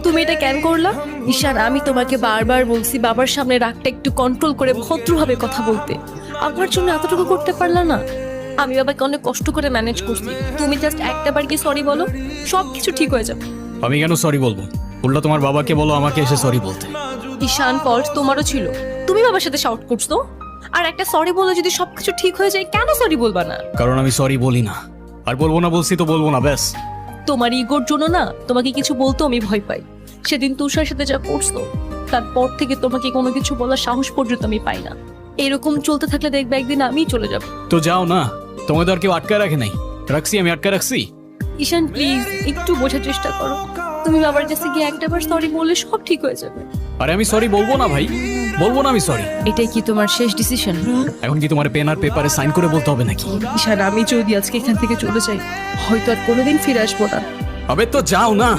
তুমি এটা কেন করলা? ঈশান, আমি তোমাকে বারবার বলছি বাবার সামনে রাগটা একটু কন্ট্রোল করে ভদ্রভাবে কথা বলতে। আমার জন্য এতটুকু করতে পারলা না? আমি বাবাকে অনেক কষ্ট করে ম্যানেজ করছি। তুমি জাস্ট একটাবার কি সরি বলো, সবকিছু ঠিক হয়ে যাবে। আমি কেন সরি বলবো? উল্টা তোমার বাবাকে বলো আমাকে এসে সরি বলতে। ঈশান, ফল্ট তোমারও ছিল। তুমি বাবার সাথে শাউট করছো। আর একটা সরি বলে যদি সবকিছু ঠিক হয়ে যায়, কেন সরি বলবা না? কারণ আমি সরি বলি না, আর বলবো না, বলছি তো বলবো না, ব্যাস। তোমার ইগোর জন্য না তোমাকে কিছু বলতেও আমি ভয় পাই। সেদিন তুষার সাথে যা করছো, তারপর থেকে তোমাকে কোনো কিছু বলার সাহস পর্যন্ত আমি পাই না। এরকম চলতে থাকলে দেখবে একদিন আমিই চলে যাব। তো যাও না, তোমাদের আর কেউ আটকায় রাখে নাই। রাখছি, আমি আটকায় রাখছি। ঈশান প্লিজ একটু বোঝার চেষ্টা করো। তুমি বাবার কাছে গিয়ে একটাবার সরি বললে সব ঠিক হয়ে যাবে। আরে আমি সরি বলবো না ভাই, বলবো না আমি সরি। এটাই কি তোমার শেষ ডিসিশন? এখন কি তোমার পেন আর পেপারে সাইন করে বলতে হবে নাকি? ঈশান, আমি যদি আজকে এখান থেকে চলে যাই, হয়তো আর কোনোদিন ফিরে আসবো না। আবে তো যাও না।